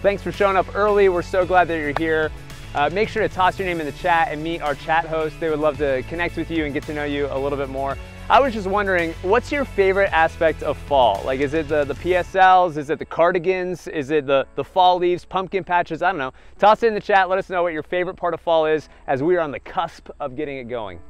thanks for showing up early. We're so glad that you're here. Make sure to toss your name in the chat and meet our chat hosts. They would love to connect with you and get to know you a little bit more. I was just wondering, what's your favorite aspect of fall? Like, is it the PSLs? Is it the cardigans? Is it the fall leaves, pumpkin patches? I don't know. Toss it in the chat. Let us know what your favorite part of fall is as we are on the cusp of getting it going.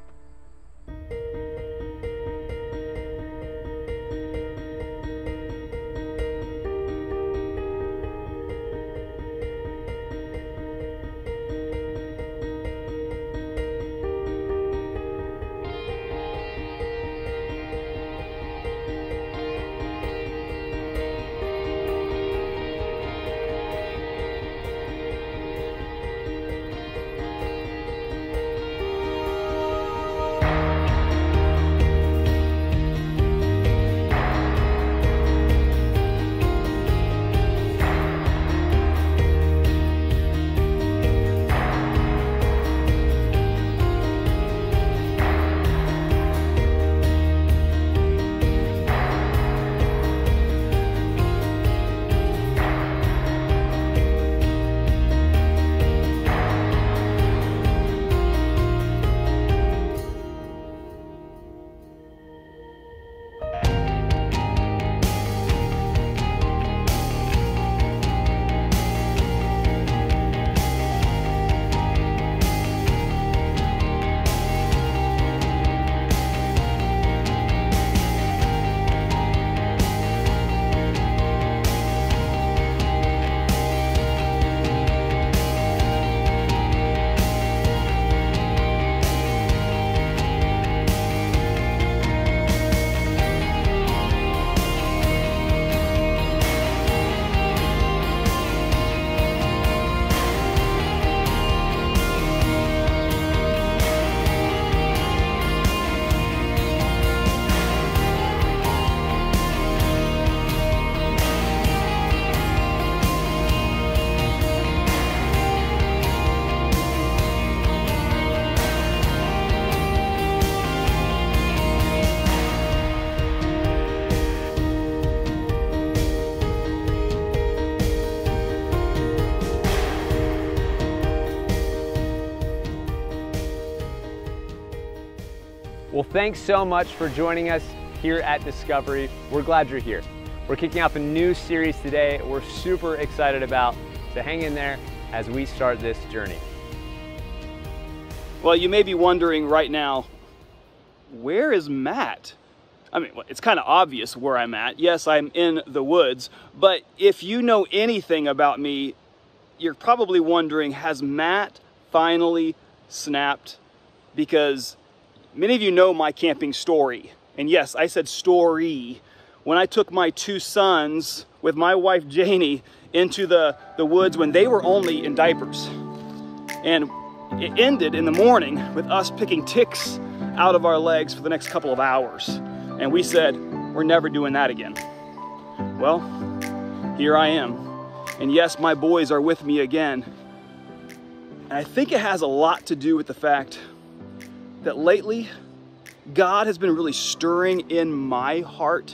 Well, thanks so much for joining us here at Discovery. We're glad you're here. We're kicking off a new series today we're super excited about, so hang in there as we start this journey. Well, you may be wondering right now, where is Matt? I mean, it's kind of obvious where I'm at. Yes, I'm in the woods, but if you know anything about me, you're probably wondering, has Matt finally snapped? Because many of you know my camping story. And yes, I said story. When I took my two sons with my wife Janie into the woods when they were only in diapers. And it ended in the morning with us picking ticks out of our legs for the next couple of hours. And we said, we're never doing that again. Well, here I am. And yes, my boys are with me again. And I think it has a lot to do with the fact that lately, God has been really stirring in my heart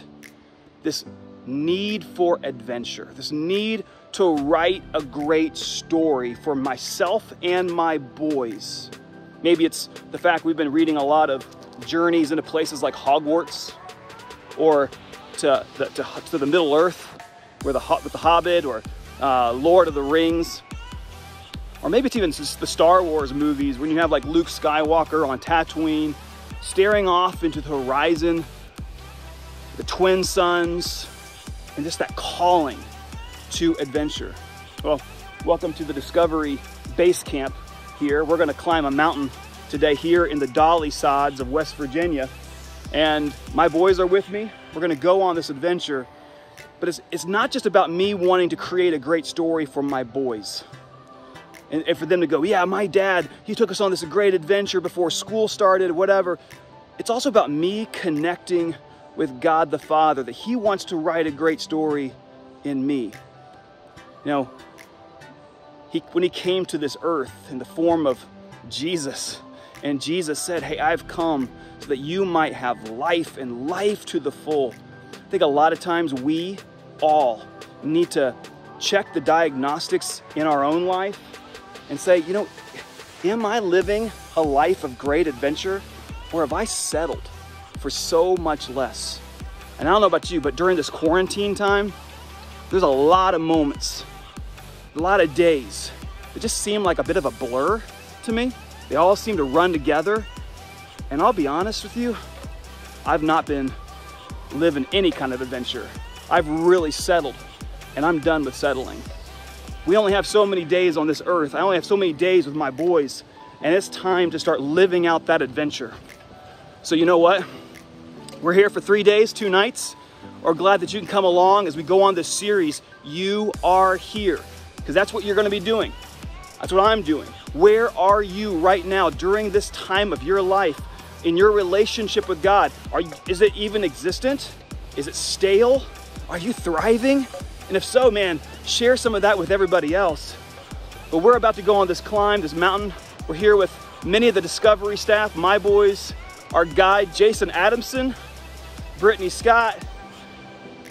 this need for adventure, this need to write a great story for myself and my boys. Maybe it's the fact we've been reading a lot of journeys into places like Hogwarts, or to the Middle Earth, with the Hobbit, or Lord of the Rings. Or maybe it's even just the Star Wars movies when you have like Luke Skywalker on Tatooine, staring off into the horizon, the twin suns, and just that calling to adventure. Well, welcome to the Discovery Base Camp here. We're gonna climb a mountain today here in the Dolly Sods of West Virginia. And my boys are with me. We're gonna go on this adventure, but it's not just about me wanting to create a great story for my boys. And for them to go, yeah, my dad, he took us on this great adventure before school started, whatever. It's also about me connecting with God the Father, that he wants to write a great story in me. You know, when he came to this earth in the form of Jesus, and Jesus said, hey, I've come so that you might have life, and life to the full. I think a lot of times we all need to check the diagnostics in our own life and say, you know, am I living a life of great adventure, or have I settled for so much less? And I don't know about you, but during this quarantine time, there's a lot of moments, a lot of days that just seem like a bit of a blur to me. They all seem to run together. And I'll be honest with you, I've not been living any kind of adventure. I've really settled, and I'm done with settling. We only have so many days on this earth. I only have so many days with my boys, and it's time to start living out that adventure. So you know what? We're here for 3 days, 2 nights. We're glad that you can come along as we go on this series, You Are Here, because that's what you're gonna be doing. That's what I'm doing. Where are you right now during this time of your life, in your relationship with God? Is it even existent? Is it stale? Are you thriving? And if so, man, share some of that with everybody else. But we're about to go on this climb, this mountain. We're here with many of the Discovery staff, my boys, our guide, Jason Adamson, Brittany Scott.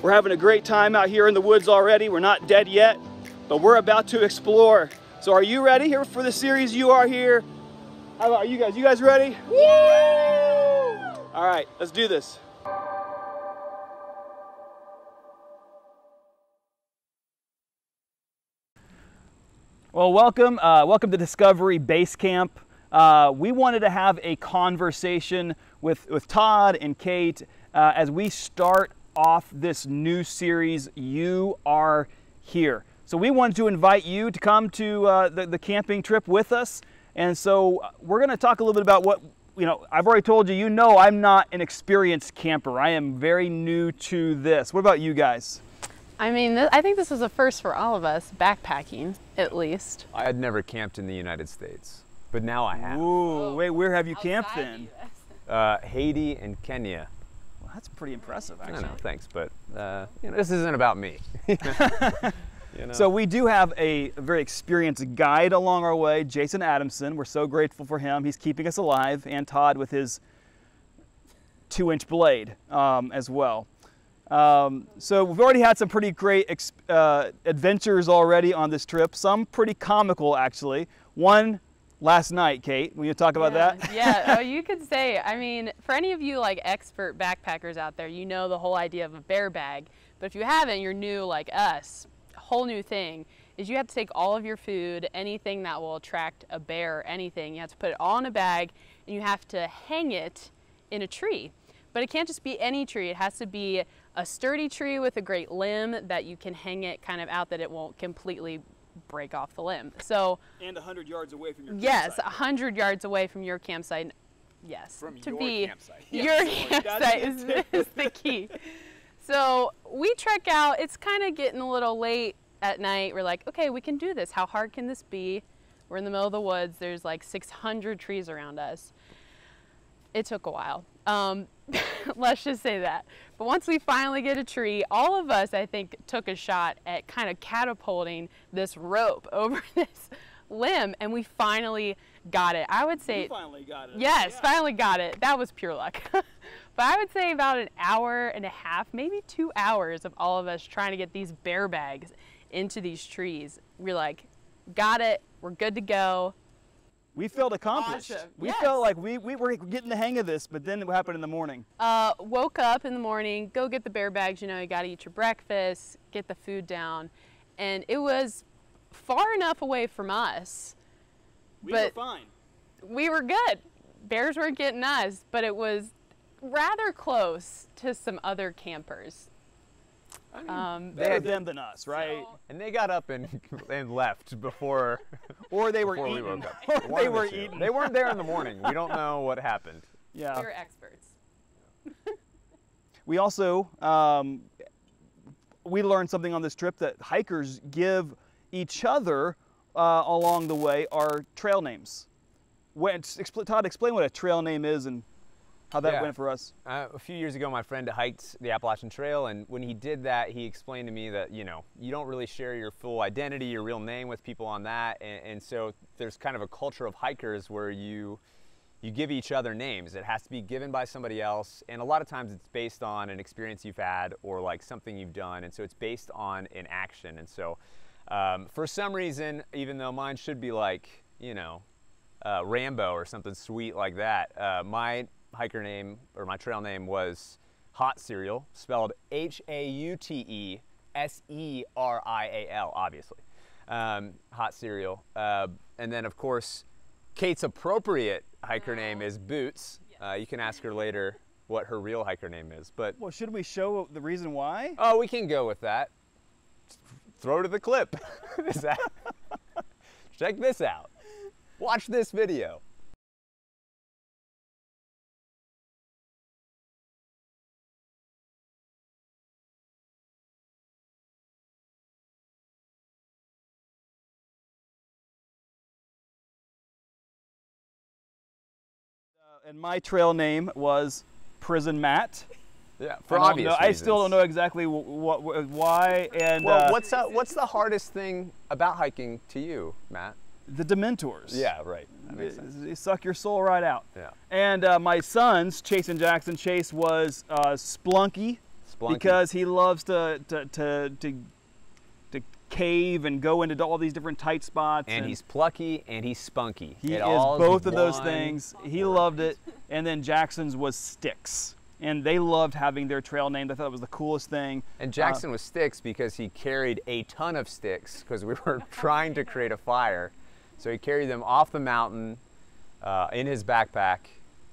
We're having a great time out here in the woods already. We're not dead yet, but we're about to explore. So are you ready here for the series You Are Here? How about you guys? You guys ready? Woo! All right, let's do this. Well, welcome to Discovery Base Camp. We wanted to have a conversation with Todd and Kate as we start off this new series, You Are Here. So we wanted to invite you to come to the camping trip with us. And so we're going to talk a little bit about what, I've already told you, I'm not an experienced camper. I am very new to this. What about you guys? I mean, I think this was a first for all of us, backpacking, at least. I had never camped in the United States, but now I have. Oh. Ooh, wait, where have you camped then? Haiti and Kenya. Well, that's pretty impressive, actually. I know, thanks, but this isn't about me. So we do have a very experienced guide along our way, Jason Adamson. We're so grateful for him. He's keeping us alive, and Todd with his 2-inch blade as well. So we've already had some pretty great adventures already on this trip, some pretty comical actually. One last night, Kate, will you talk about that? Yeah, you could say, I mean, for any of you like expert backpackers out there, you know the whole idea of a bear bag, but if you haven't, you're new like us. A whole new thing is you have to take all of your food, anything that will attract a bear, anything, you have to put it all in a bag and you have to hang it in a tree. But it can't just be any tree, it has to be a sturdy tree with a great limb that you can hang it kind of out that it won't completely break off the limb. So, and 100 yards away from your campsite. Yes, 100 yards away from your campsite. Yes, from to your be campsite. Your Yes, campsite is the key. So we trek out. It's kind of getting a little late at night. We're like, okay, we can do this. How hard can this be? We're in the middle of the woods. There's like 600 trees around us. It took a while. Let's just say that. But once we finally get a tree, all of us, I think, took a shot at kind of catapulting this rope over this limb, and we finally got it. I would say, you finally got it. Yes, yeah. Finally got it. That was pure luck. But I would say about an hour and a half, maybe 2 hours of all of us trying to get these bear bags into these trees. We're like, got it, we're good to go. We felt accomplished. Awesome. We Yes. felt like we were getting the hang of this, but then what happened in the morning? Woke up in the morning, go get the bear bags, you gotta eat your breakfast, get the food down. And it was far enough away from us. We but were fine. We were good. Bears weren't getting us, but it was rather close to some other campers. Better them than us, right? And they got up and left before, or they were before eaten. we woke up. Or One they of the were two. eaten. They weren't there in the morning. We don't know what happened. Yeah. We were experts. We also, we learned something on this trip that hikers give each other along the way are trail names. Todd, explain what a trail name is and how that went for us. A few years ago, my friend hiked the Appalachian Trail, and when he did that, he explained to me that, you don't really share your full identity, your real name with people on that, and so there's kind of a culture of hikers where you give each other names. It has to be given by somebody else, and a lot of times it's based on an experience you've had or like something you've done, and so it's based on an action. And so For some reason, even though mine should be like, you know, Rambo or something sweet like that, my hiker name, or my trail name, was Hot Cereal, spelled Hauteserial, obviously. Hot Cereal. And then, of course, Kate's appropriate hiker name is Boots. You can ask her later what her real hiker name is. But Well, should we show the reason why? oh, we can go with that. Throw to the clip. Is that? Check this out. Watch this video. And my trail name was Prison Matt. Yeah, for obvious reasons. I still don't know exactly why. And well, what's the hardest thing about hiking to you, Matt? the Dementors. Yeah, right. That makes sense. They suck your soul right out. Yeah. And my sons, Chase and Jackson, Chase was Splunky, because he loves to cave and go into all these different tight spots. And he's plucky and he's spunky. He is both of those things. He loved it. And then Jackson's was Sticks. And they loved having their trail named. I thought it was the coolest thing. And Jackson was Sticks because he carried a ton of sticks because we were trying to create a fire. So he carried them off the mountain in his backpack.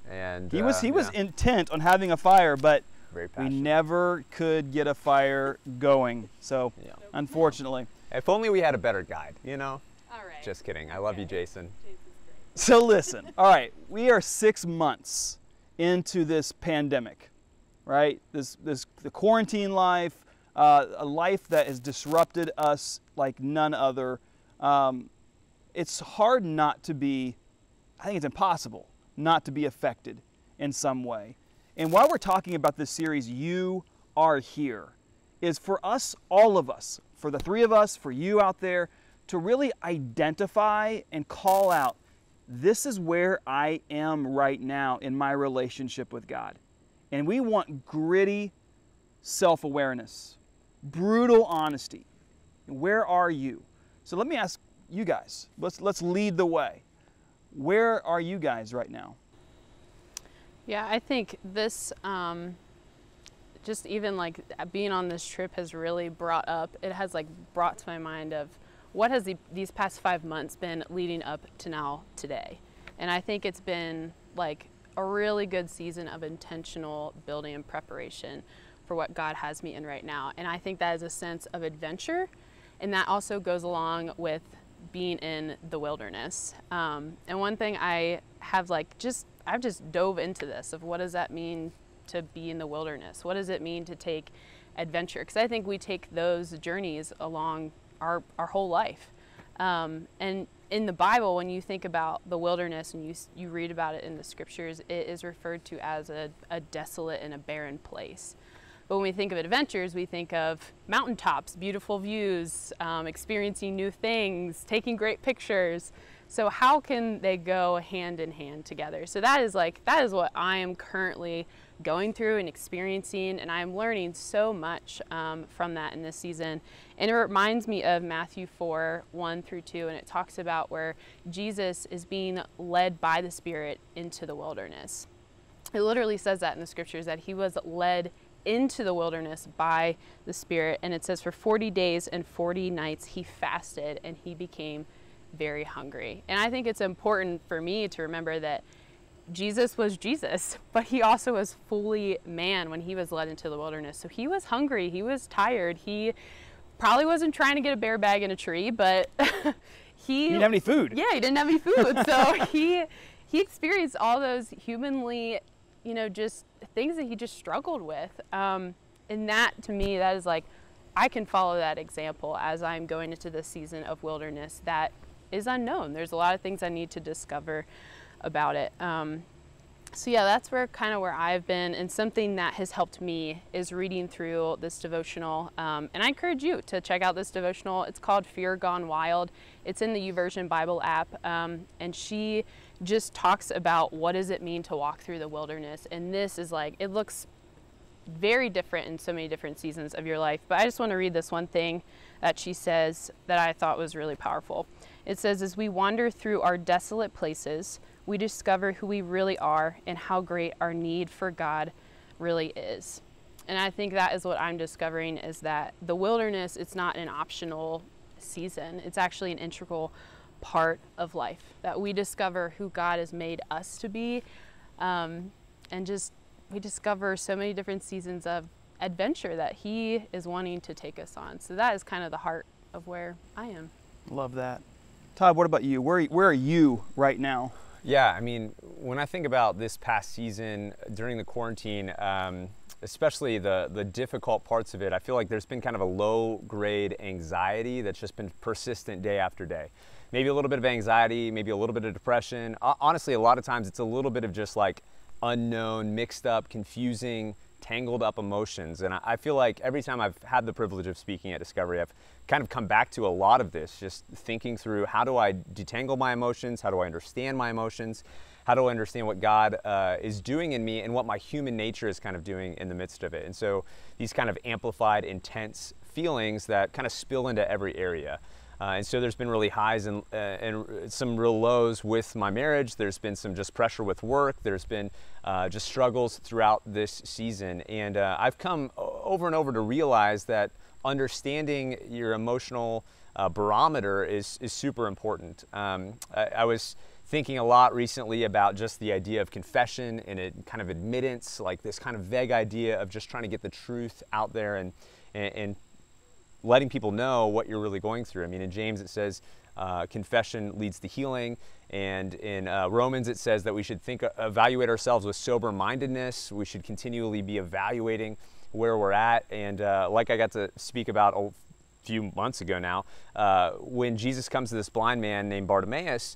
And he was intent on having a fire, but we very never could get a fire going. So unfortunately. If only we had a better guide, you know? All right. Just kidding. I love you, Jason. Jason's great. So listen, all right, we are 6 months into this pandemic, right? The quarantine life, a life that has disrupted us like none other. It's hard not to be, I think it's impossible not to be affected in some way. And while we're talking about this series, You Are Here, is for us, all of us, for the three of us, for you out there, to really identify and call out, this is where I am right now in my relationship with God. And we want gritty self-awareness, brutal honesty. Where are you? So let me ask you guys, let's lead the way. Where are you guys right now? Yeah, I think this, just even like being on this trip has really brought to my mind of what has these past 5 months been leading up to now today. And I think it's been like a really good season of intentional building and preparation for what God has me in right now. And I think that is a sense of adventure, and that also goes along with being in the wilderness. And one thing I've just dove into this of what does that mean to be in the wilderness? What does it mean to take adventure? Because I think we take those journeys along our whole life. And in the Bible, when you think about the wilderness and you read about it in the scriptures, it is referred to as a desolate and a barren place. But when we think of adventures, we think of mountaintops, beautiful views, experiencing new things, taking great pictures. So how can they go hand in hand together? So that is what I am currently going through and experiencing, and I'm learning so much from that in this season. And it reminds me of Matthew 4:1-2, and it talks about where Jesus is being led by the Spirit into the wilderness. It literally says that in the scriptures, that he was led into the wilderness by the Spirit, and it says for 40 days and 40 nights he fasted and he became very hungry. And I think it's important for me to remember that Jesus was Jesus, but he also was fully man when he was led into the wilderness. So he was hungry, he was tired, he probably wasn't trying to get a bear bag in a tree, but he didn't have any food. Yeah, he didn't have any food. So he experienced all those humanly, just things that he just struggled with. And that, to me, that is like, I can follow that example as I'm going into this season of wilderness that is unknown. There's a lot of things I need to discover about it. So yeah, that's where I've been, and something that has helped me is reading through this devotional. And I encourage you to check out this devotional. It's called Fear Gone Wild. It's in the YouVersion Bible app, and she just talks about what does it mean to walk through the wilderness. And this is like, it looks very different in so many different seasons of your life. But I just want to read this one thing that she says that I thought was really powerful. It says, as we wander through our desolate places, we discover who we really are and how great our need for God really is. And I think that is what I'm discovering, is that the wilderness, it's not an optional season. It's actually an integral part of life, that we discover who God has made us to be, and just we discover so many different seasons of adventure that He is wanting to take us on. So that is kind of the heart of where I am. Love that. Todd, what about you? Where are you right now? Yeah, I mean, when I think about this past season during the quarantine, especially the difficult parts of it, I feel like there's been kind of a low-grade anxiety that's just been persistent day after day. Maybe a little bit of anxiety, maybe a little bit of depression. Honestly, a lot of times it's a little bit of just like unknown, mixed up, confusing, tangled up emotions. And I feel like every time I've had the privilege of speaking at Discovery, I've kind of come back to a lot of this, just thinking through, how do I detangle my emotions? How do I understand my emotions? How do I understand what God is doing in me and what my human nature is kind of doing in the midst of it? And so these kind of amplified, intense feelings that kind of spill into every area. And so there's been really highs and some real lows with my marriage. There's been some just pressure with work. There's been just struggles throughout this season. And I've come over and over to realize that understanding your emotional barometer is super important. I was thinking a lot recently about just the idea of confession and it kind of admittance, like this kind of vague idea of just trying to get the truth out there and letting people know what you're really going through. I mean, in James it says confession leads to healing, and in Romans it says that we should evaluate ourselves with sober-mindedness. We should continually be evaluating where we're at. And like I got to speak about a few months ago now, when Jesus comes to this blind man named Bartimaeus,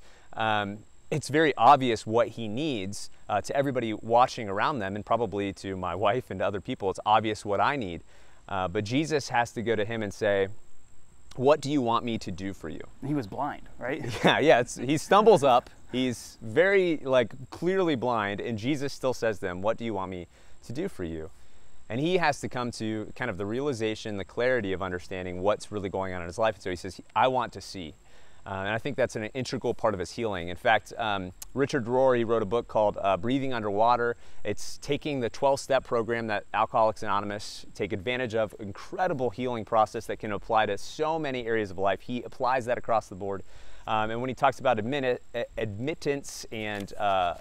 it's very obvious what he needs to everybody watching around them, and probably to my wife and to other people. It's obvious what I need. But Jesus has to go to him and say, what do you want me to do for you? He was blind, right? Yeah. He stumbles up. He's very clearly blind. And Jesus still says to him, what do you want me to do for you? And he has to come to kind of the realization, the clarity of understanding what's really going on in his life. And so he says, I want to see. And I think that's an integral part of his healing. In fact, Richard Rohr, he wrote a book called Breathing Underwater. It's taking the 12-step program that Alcoholics Anonymous take advantage of, incredible healing process that can apply to so many areas of life. He applies that across the board. And when he talks about admittance and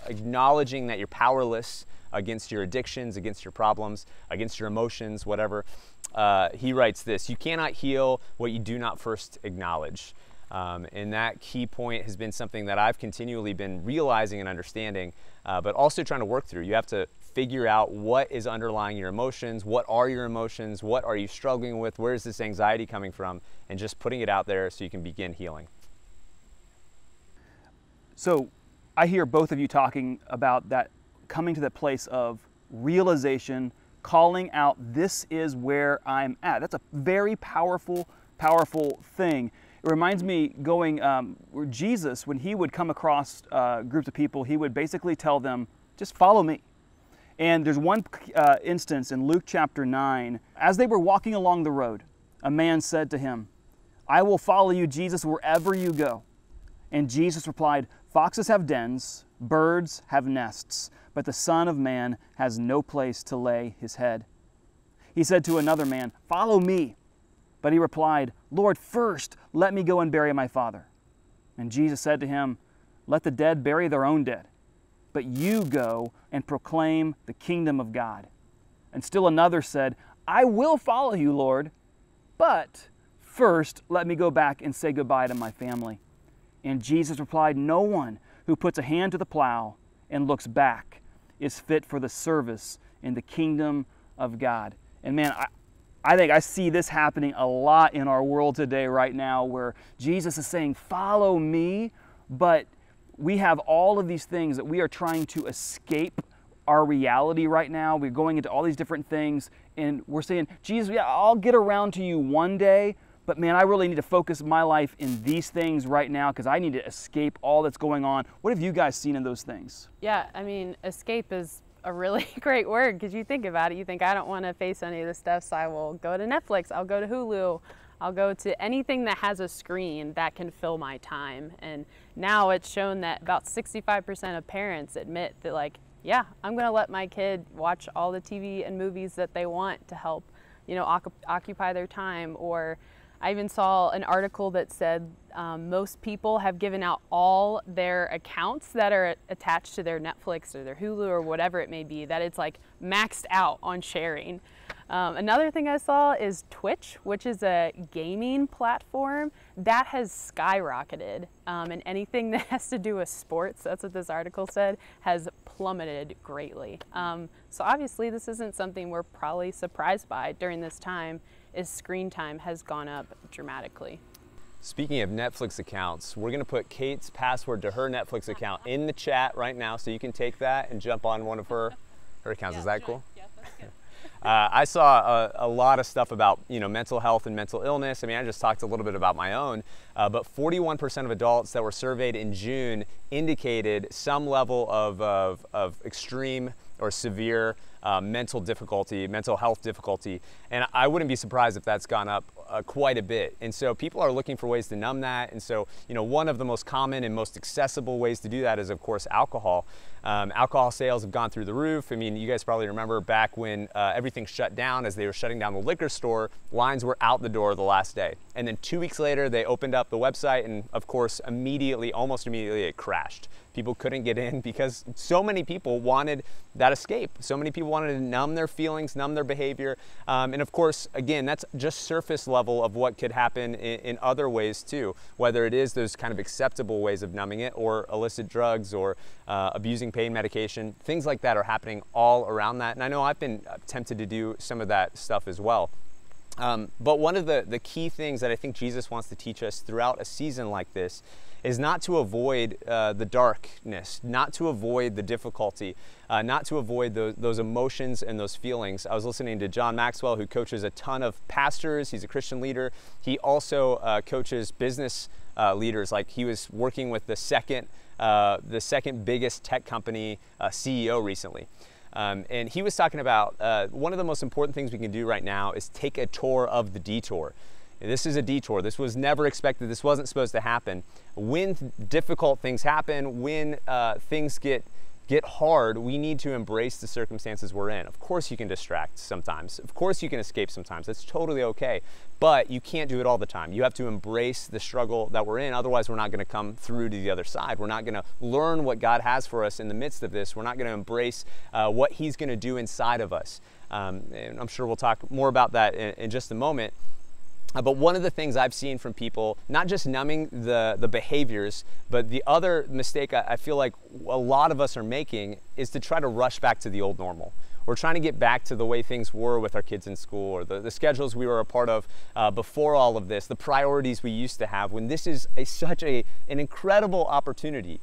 acknowledging that you're powerless against your addictions, against your problems, against your emotions, whatever, he writes this: you cannot heal what you do not first acknowledge. And that key point has been something that I've continually been realizing and understanding, but also trying to work through. You have to figure out what is underlying your emotions, what are your emotions, what are you struggling with, where is this anxiety coming from, and just putting it out there so you can begin healing. So I hear both of you talking about that, coming to that place of realization, calling out, this is where I'm at. That's a very powerful, powerful thing. It reminds me going, where Jesus, when he would come across groups of people, he would basically tell them, just follow me. And there's one instance in Luke chapter 9, as they were walking along the road, a man said to him, I will follow you, Jesus, wherever you go. And Jesus replied, foxes have dens, birds have nests, but the Son of Man has no place to lay his head. He said to another man, follow me. But he replied, Lord, first let me go and bury my father. And Jesus said to him, let the dead bury their own dead, but you go and proclaim the kingdom of God. And still another said, I will follow you, Lord, but first let me go back and say goodbye to my family. And Jesus replied, no one who puts a hand to the plow and looks back is fit for the service in the kingdom of God. And man, I think I see this happening a lot in our world today right now, where Jesus is saying, follow me, but we have all of these things that we are trying to escape our reality right now. We're going into all these different things, and we're saying, Jesus, yeah, I'll get around to you one day, but man, I really need to focus my life in these things right now because I need to escape all that's going on. What have you guys seen in those things? Yeah, I mean, escape is a really great word, because you think about it, you think, I don't want to face any of this stuff, so I will go to Netflix, I'll go to Hulu, I'll go to anything that has a screen that can fill my time. And now it's shown that about 65% of parents admit that, like, yeah, I'm going to let my kid watch all the TV and movies that they want to help, you know, occupy their time. Or I even saw an article that said most people have given out all their accounts that are attached to their Netflix or their Hulu or whatever it may be, that it's like maxed out on sharing. Another thing I saw is Twitch, which is a gaming platform that has skyrocketed, and anything that has to do with sports, that's what this article said, has plummeted greatly. So obviously this isn't something we're probably surprised by during this time, is screen time has gone up dramatically. Speaking of Netflix accounts, we're gonna put Kate's password to her Netflix account in the chat right now, so you can take that and jump on one of her accounts. Is that cool? Yeah, that's good. I saw a lot of stuff about, you know, mental health and mental illness. I mean, I just talked a little bit about my own, but 41% of adults that were surveyed in June indicated some level of extreme or severe mental health difficulty. And I wouldn't be surprised if that's gone up quite a bit. And so people are looking for ways to numb that. And so, you know, one of the most common and most accessible ways to do that is, of course, alcohol. Alcohol sales have gone through the roof. I mean, you guys probably remember back when everything shut down, as they were shutting down the liquor store, lines were out the door the last day. And then 2 weeks later, they opened up the website, and of course, almost immediately it crashed. People couldn't get in because so many people wanted that escape. So many people wanted to numb their feelings, numb their behavior. And of course, again, that's just surface level of what could happen in other ways too, whether it is those kind of acceptable ways of numbing it, or illicit drugs, or abusing pain medication. Things like that are happening all around that. And I know I've been tempted to do some of that stuff as well. But one of the key things that I think Jesus wants to teach us throughout a season like this is not to avoid the darkness, not to avoid the difficulty, not to avoid those emotions and those feelings. I was listening to John Maxwell, who coaches a ton of pastors. He's a Christian leader. He also coaches business leaders. Like, he was working with the second biggest tech company CEO recently. And he was talking about one of the most important things we can do right now is take a tour of the detour. This is a detour. This was never expected. This wasn't supposed to happen. When difficult things happen, when things get hard, we need to embrace the circumstances we're in. Of course you can distract sometimes. Of course you can escape sometimes. That's totally okay. But you can't do it all the time. You have to embrace the struggle that we're in. Otherwise, we're not going to come through to the other side. We're not going to learn what God has for us in the midst of this. We're not going to embrace what He's going to do inside of us. And I'm sure we'll talk more about that in just a moment. But one of the things I've seen from people, not just numbing the behaviors, but the other mistake I feel like a lot of us are making is to try to rush back to the old normal. We're trying to get back to the way things were with our kids in school, or the schedules we were a part of before all of this, the priorities we used to have, when this is such an incredible opportunity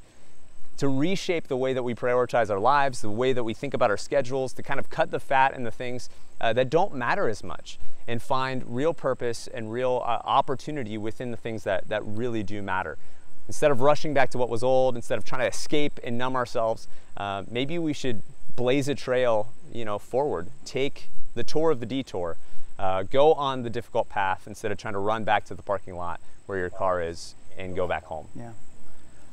to reshape the way that we prioritize our lives, the way that we think about our schedules, to kind of cut the fat and the things that don't matter as much, and find real purpose and real opportunity within the things that really do matter. Instead of rushing back to what was old, instead of trying to escape and numb ourselves, maybe we should blaze a trail, forward. Take the tour of the detour. Go on the difficult path instead of trying to run back to the parking lot where your car is and go back home. Yeah.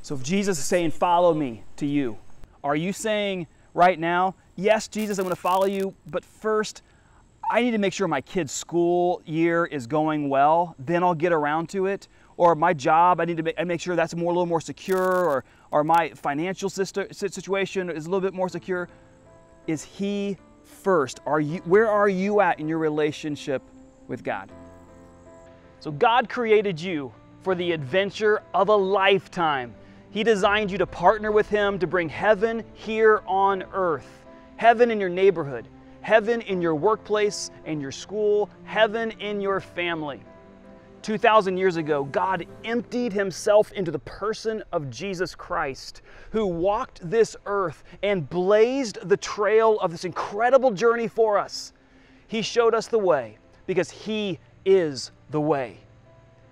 So if Jesus is saying, follow me to you, are you saying right now, yes, Jesus, I'm going to follow you, but first, I need to make sure my kid's school year is going well, then I'll get around to it? Or my job, I need to make sure that's a little more secure, or my financial situation is a little bit more secure? Is He first? Where are you at in your relationship with God? So God created you for the adventure of a lifetime. He designed you to partner with Him to bring heaven here on earth. Heaven in your neighborhood, heaven in your workplace and your school, heaven in your family. 2,000 years ago, God emptied Himself into the person of Jesus Christ, who walked this earth and blazed the trail of this incredible journey for us. He showed us the way because He is the way.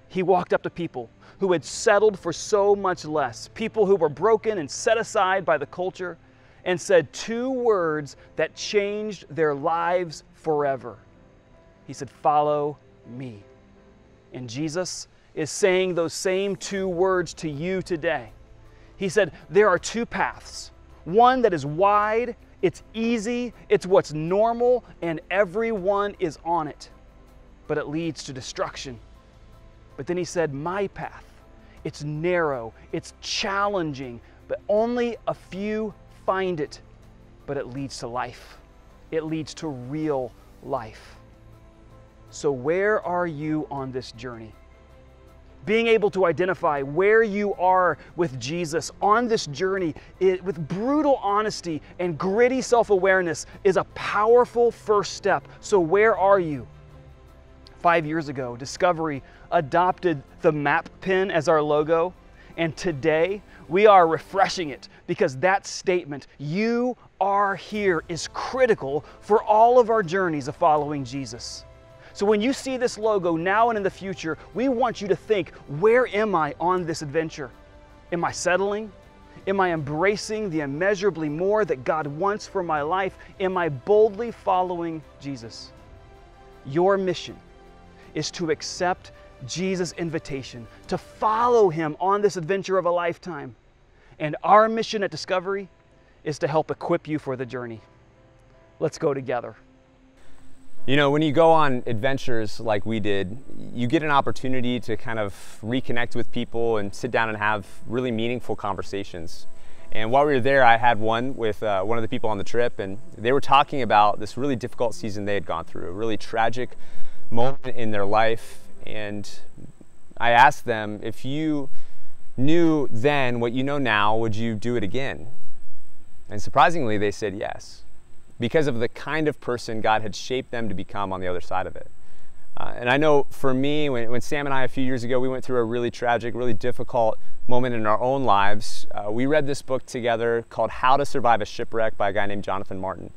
He walked up to people who had settled for so much less, people who were broken and set aside by the culture, and said 2 words that changed their lives forever. He said, "Follow me." And Jesus is saying those same 2 words to you today. He said, there are 2 paths. One that is wide, it's easy, it's what's normal, and everyone is on it. But it leads to destruction. But then he said, my path, it's narrow, it's challenging, but only a few find it. But it leads to life. It leads to real life. So where are you on this journey? Being able to identify where you are with Jesus on this journey with brutal honesty and gritty self-awareness is a powerful first step. So where are you? 5 years ago, Discovery adopted the map pin as our logo, and today we are refreshing it because that statement, "You are here," is critical for all of our journeys of following Jesus. So when you see this logo now and in the future, we want you to think, where am I on this adventure? Am I settling? Am I embracing the immeasurably more that God wants for my life? Am I boldly following Jesus? Your mission is to accept Jesus' invitation, to follow him on this adventure of a lifetime. And our mission at Discovery is to help equip you for the journey. Let's go together. You know, when you go on adventures like we did, you get an opportunity to kind of reconnect with people and sit down and have really meaningful conversations. And while we were there, I had one with one of the people on the trip, and they were talking about this really difficult season they had gone through, a really tragic moment in their life. And I asked them, if you knew then what you know now, would you do it again? And surprisingly, they said yes, because of the kind of person God had shaped them to become on the other side of it. And I know for me, when Sam and I a few years ago, we went through a really tragic, really difficult moment in our own lives, we read this book together called How to Survive a Shipwreck by a guy named Jonathan Martin.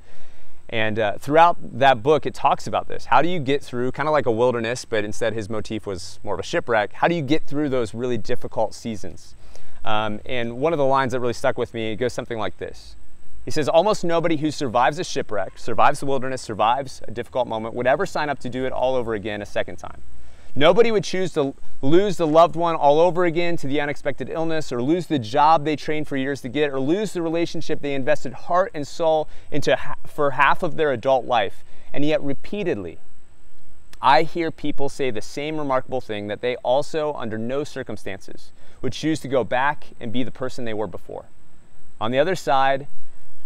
And throughout that book, it talks about this. How do you get through, kind of like a wilderness, but instead his motif was more of a shipwreck. How do you get through those really difficult seasons? And one of the lines that really stuck with me, it goes something like this. He says, almost nobody who survives a shipwreck, survives the wilderness, survives a difficult moment, would ever sign up to do it all over again a second time. Nobody would choose to lose the loved one all over again to the unexpected illness, or lose the job they trained for years to get, or lose the relationship they invested heart and soul into for half of their adult life. And yet repeatedly, I hear people say the same remarkable thing, that they also, under no circumstances, would choose to go back and be the person they were before. On the other side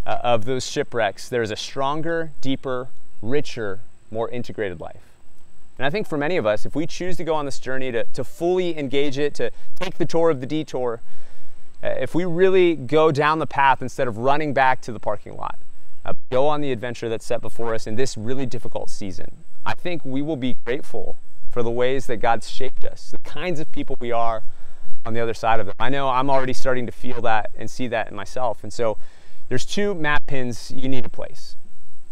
of those shipwrecks, there is a stronger, deeper, richer, more integrated life. And I think for many of us, if we choose to go on this journey, to fully engage it, to take the tour of the detour, if we really go down the path instead of running back to the parking lot, go on the adventure that's set before us in this really difficult season, I think we will be grateful for the ways that God's shaped us, the kinds of people we are on the other side of it. I know I'm already starting to feel that and see that in myself. And so there's 2 map pins you need to place.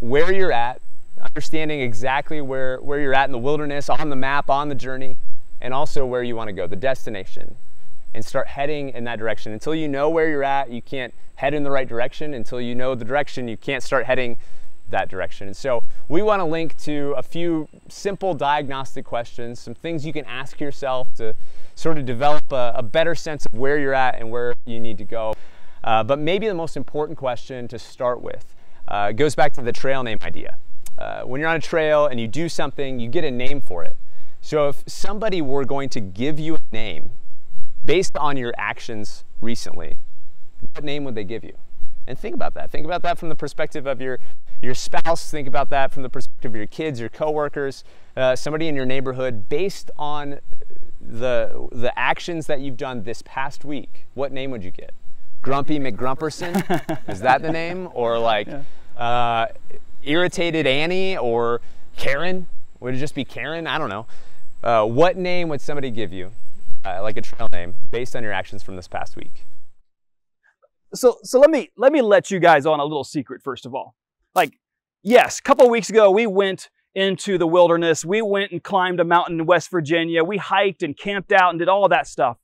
Where you're at, understanding exactly where you're at in the wilderness, on the map, on the journey, and also where you want to go, the destination, and start heading in that direction. Until you know where you're at, you can't head in the right direction. Until you know the direction, you can't start heading that direction. And so we want to link to a few simple diagnostic questions, some things you can ask yourself to sort of develop a better sense of where you're at and where you need to go. But maybe the most important question to start with goes back to the trail name idea. When you're on a trail and you do something, you get a name for it. So if somebody were going to give you a name based on your actions recently, what name would they give you? And think about that. Think about that from the perspective of your spouse. Think about that from the perspective of your kids, your coworkers, somebody in your neighborhood. Based on the actions that you've done this past week, what name would you get? Grumpy McGrumperson? Is that the name? Or like Irritated Annie, or Karen? Would it just be Karen? I don't know. What name would somebody give you, like a trail name, based on your actions from this past week? So let me let you guys on a little secret first of all. Like, yes, a couple of weeks ago we went into the wilderness. We went and climbed a mountain in West Virginia. We hiked and camped out and did all of that stuff.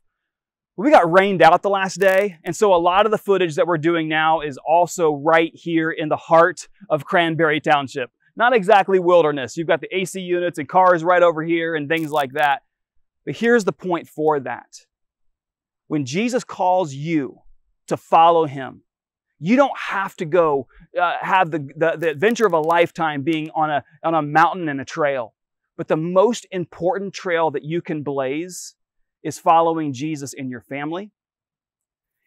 We got rained out the last day, and so a lot of the footage that we're doing now is also right here in the heart of Cranberry Township. Not exactly wilderness. You've got the AC units and cars right over here and things like that. But here's the point for that. When Jesus calls you to follow him, you don't have to go have the adventure of a lifetime being on a mountain and a trail. But the most important trail that you can blaze is following Jesus in your family,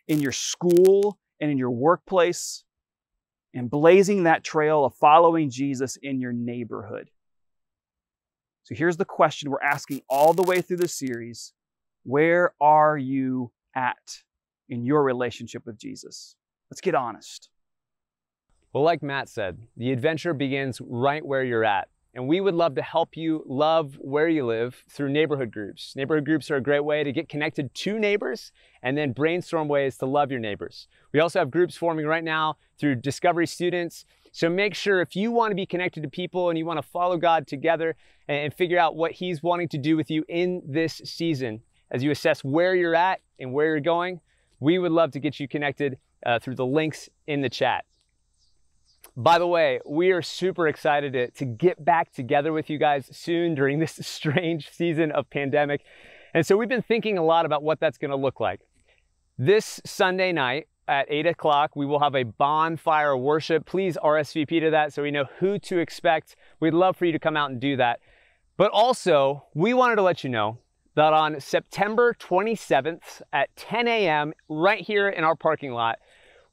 in your school, and in your workplace, and blazing that trail of following Jesus in your neighborhood. So here's the question we're asking all the way through the series. Where are you at in your relationship with Jesus? Let's get honest. Well, like Matt said, the adventure begins right where you're at. And we would love to help you love where you live through neighborhood groups. Neighborhood groups are a great way to get connected to neighbors and then brainstorm ways to love your neighbors. We also have groups forming right now through Discovery students. So make sure if you want to be connected to people and you want to follow God together and figure out what he's wanting to do with you in this season, as you assess where you're at and where you're going, we would love to get you connected through the links in the chat. By the way, we are super excited to get back together with you guys soon during this strange season of pandemic. And so we've been thinking a lot about what that's going to look like. This Sunday night at 8 o'clock, we will have a Bonfire Worship. Please RSVP to that so we know who to expect. We'd love for you to come out and do that. But also, we wanted to let you know that on September 27th at 10 a.m. right here in our parking lot,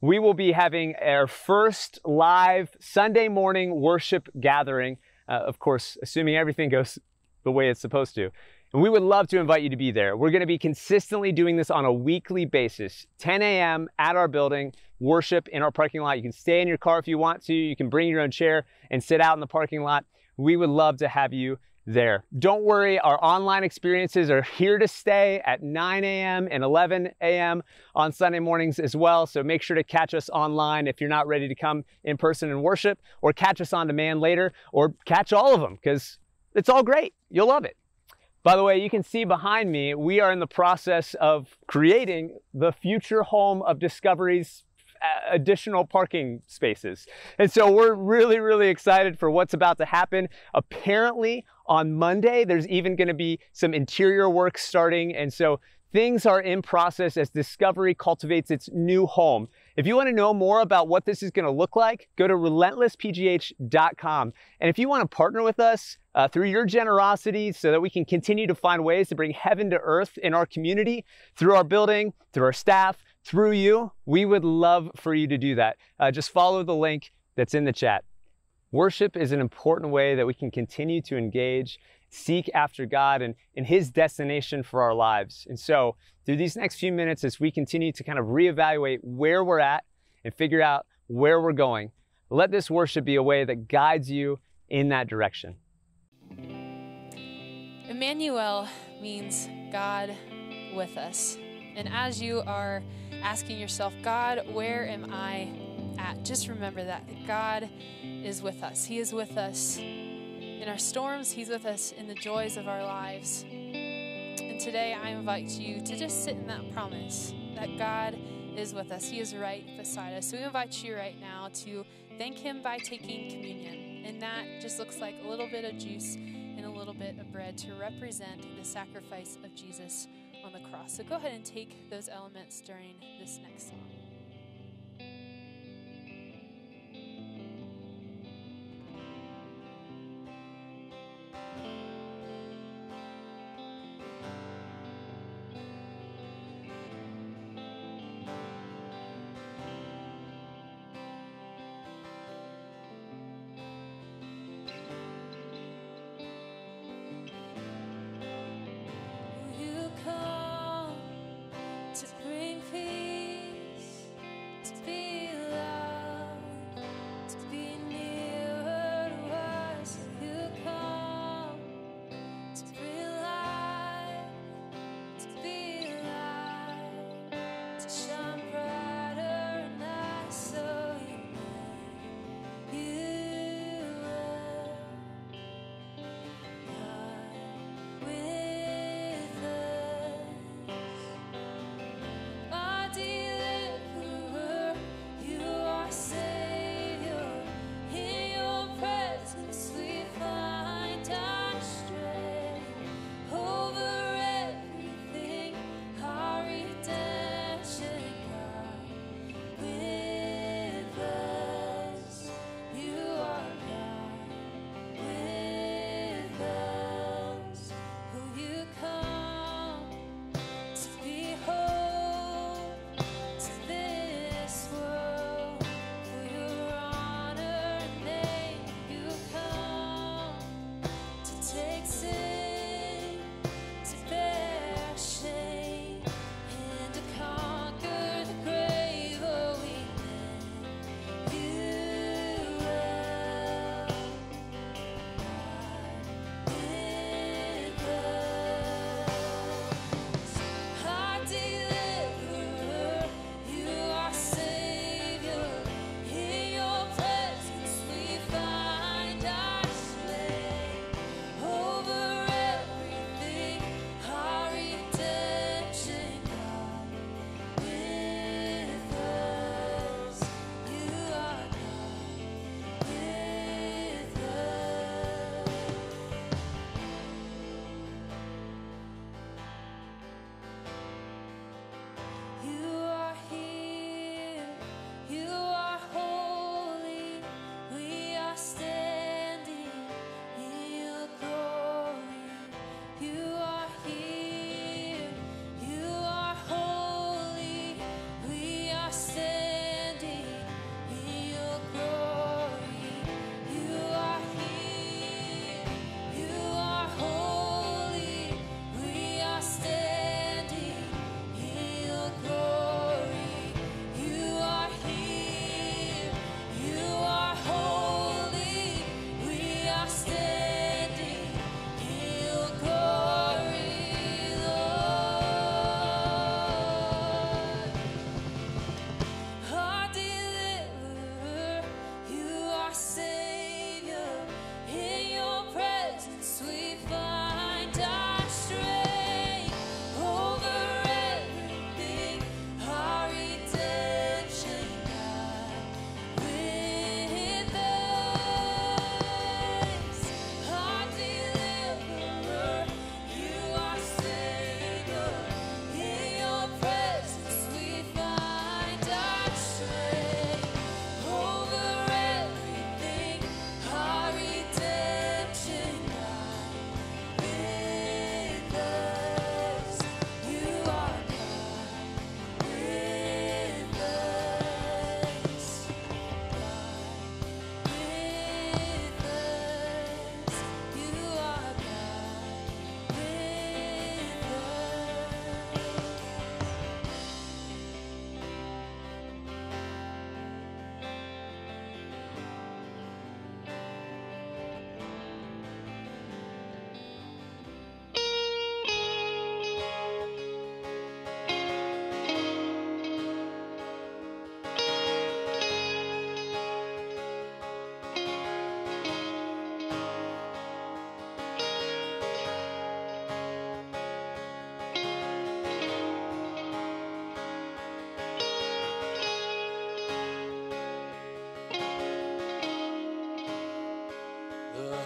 we will be having our first live Sunday morning worship gathering, of course, assuming everything goes the way it's supposed to. And we would love to invite you to be there. We're going to be consistently doing this on a weekly basis, 10 a.m. at our building, worship in our parking lot. You can stay in your car if you want to. You can bring your own chair and sit out in the parking lot. We would love to have you there. Don't worry, our online experiences are here to stay at 9 a.m. and 11 a.m. on Sunday mornings as well. So make sure to catch us online if you're not ready to come in person and worship, or catch us on demand later, or catch all of them because it's all great. You'll love it. By the way, you can see behind me, we are in the process of creating the future home of Discovery's additional parking spaces. And so we're really, really excited for what's about to happen. Apparently on Monday, there's even going to be some interior work starting. And so things are in process as Discovery cultivates its new home. If you want to know more about what this is going to look like, go to relentlesspgh.com. And if you want to partner with us through your generosity so that we can continue to find ways to bring heaven to earth in our community, through our building, through our staff, through you, we would love for you to do that. Just follow the link that's in the chat. Worship is an important way that we can continue to engage, seek after God and his destination for our lives. And so through these next few minutes, as we continue to kind of reevaluate where we're at and figure out where we're going, let this worship be a way that guides you in that direction. Emmanuel means God with us. And as you are asking yourself, God, where am I at? Just remember that God is with us. He is with us in our storms. He's with us in the joys of our lives. And today I invite you to just sit in that promise that God is with us. He is right beside us. So we invite you right now to thank him by taking communion. And that just looks like a little bit of juice and a little bit of bread to represent the sacrifice of Jesus on the cross. So go ahead and take those elements during this next song. To bring peace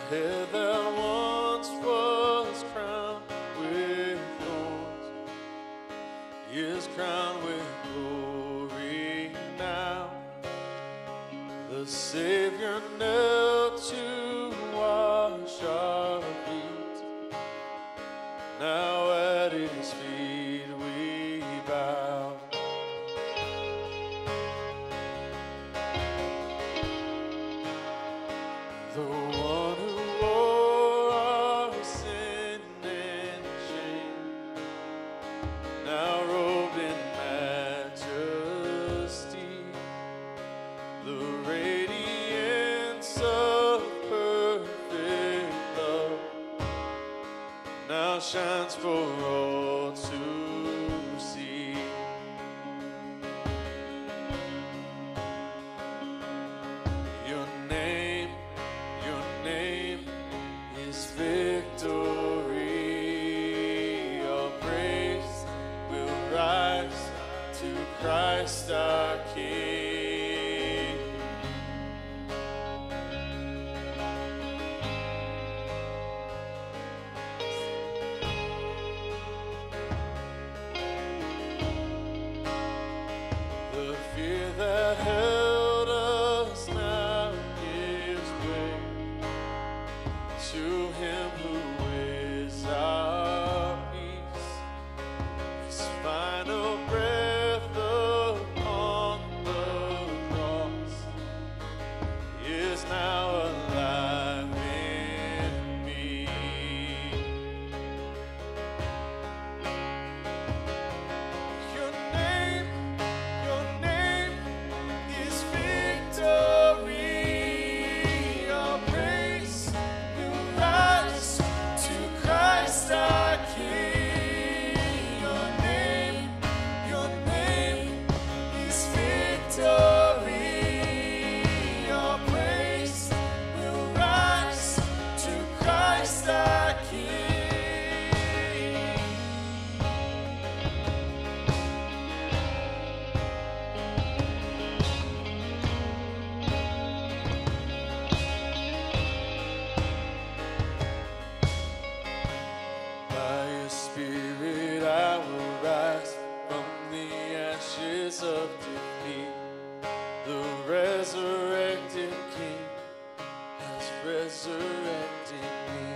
head that once was crowned with thorns is crowned with glory now. The Savior knelt to wash our feet. Now at his feet we bow. The one who wore our sin and shame, now robed in majesty, the radiance of perfect love now shines for all to see. Your name is victory. All praise will rise to Christ our King. The fear that held us now gives way to him who is our peace. His final breath upon the cross is now alive in me. Your name is victory. All praise will rise to Christ our King. Your name is victory. All praise will rise to Christ our King. By your Spirit I will rise from the ashes of defeat. The resurrected King has resurrected me.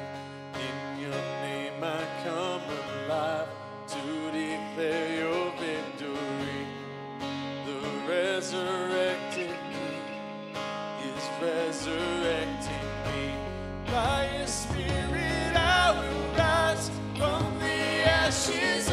In your name I come alive to declare your victory. The resurrected King is resurrecting me. By your Spirit I will rise from the ashes